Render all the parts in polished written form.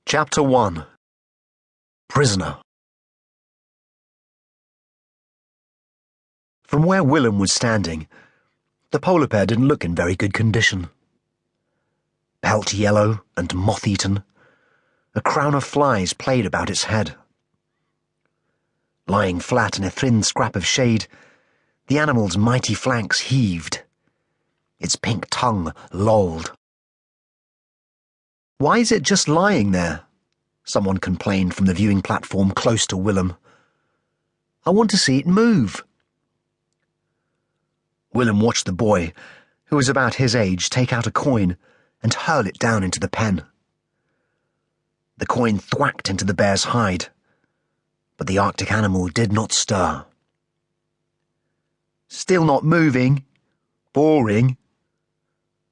Chapter 1. Prisoner. From where Willem was standing, the polar bear didn't look in very good condition. Pelt yellow and moth-eaten, a crown of flies played about its head. Lying flat in a thin scrap of shade, the animal's mighty flanks heaved. Its pink tongue lolled. "Why is it just lying there?" someone complained from the viewing platform close to Willem. "I want to see it move." Willem watched the boy, who was about his age, take out a coin and hurl it down into the pen. The coin thwacked into the bear's hide, but the Arctic animal did not stir. Still not moving. Boring.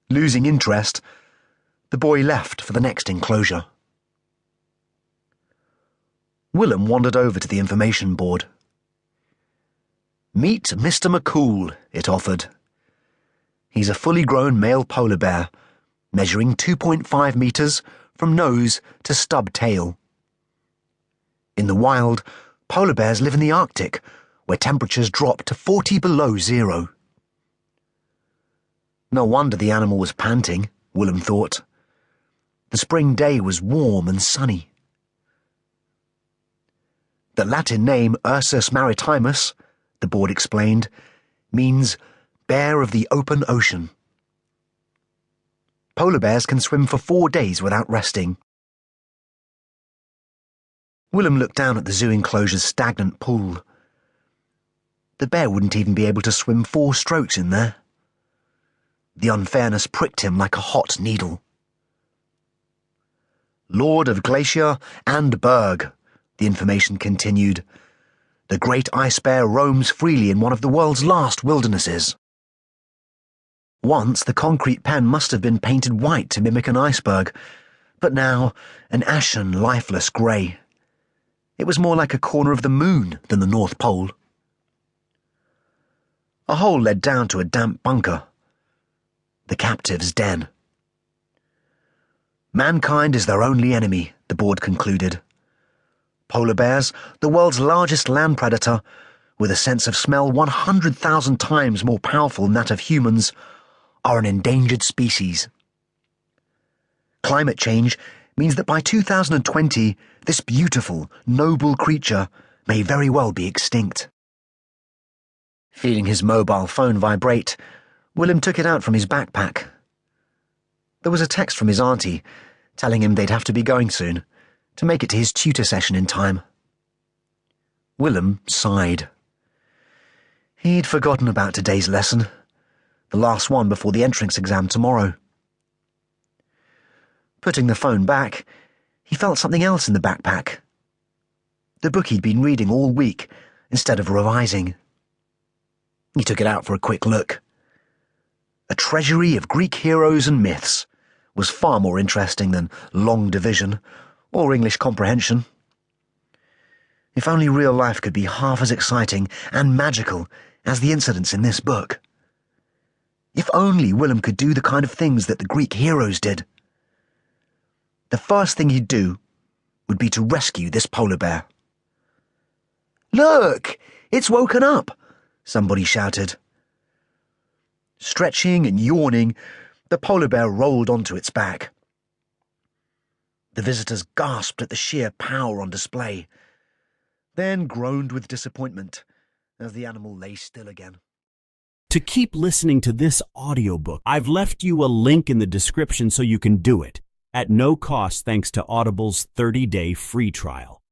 Losing interest, the boy left for the next enclosure. Willem wandered over to the information board. "Meet Mr. McCool," it offered. "He's a fully grown male polar bear, measuring 2.5 meters from nose to stub tail. In the wild, polar bears live in the Arctic, where temperatures drop to 40 below zero. No wonder the animal was panting, Willem thought. The spring day was warm and sunny. The Latin name Ursus maritimus, the board explained, means bear of the open ocean. Polar bears can swim for 4 days without resting. Willem looked down at the zoo enclosure's stagnant pool. The bear wouldn't even be able to swim 4 strokes in there. The unfairness pricked him like a hot needle. "Lord of Glacier and Berg," the information continued. "The great ice bear roams freely in one of the world's last wildernesses. Once the concrete pen must have been painted white to mimic an iceberg, but now an ashen, lifeless grey. It was more like a corner of the moon than the North Pole. A hole led down to a damp bunker. The captive's den. Mankind is their only enemy, the board concluded. Polar bears, the world's largest land predator, with a sense of smell 100,000 times more powerful than that of humans, are an endangered species. Climate change means that by 2020, this beautiful, noble creature may very well be extinct." Feeling his mobile phone vibrate, Willem took it out from his backpack. There was a text from his auntie, telling him they'd have to be going soon, to make it to his tutor session in time. Willem sighed. He'd forgotten about today's lesson, the last one before the entrance exam tomorrow. Putting the phone back, he felt something else in the backpack. The book he'd been reading all week, instead of revising. He took it out for a quick look. A treasury of Greek heroes and myths was far more interesting than long division or English comprehension. If only real life could be half as exciting and magical as the incidents in this book. If only Willem could do the kind of things that the Greek heroes did. The first thing he'd do would be to rescue this polar bear. "Look! It's woken up!" somebody shouted. Stretching and yawning, the polar bear rolled onto its back. The visitors gasped at the sheer power on display, then groaned with disappointment as the animal lay still again. To keep listening to this audiobook, I've left you a link in the description so you can do it, at no cost thanks to Audible's 30-day free trial.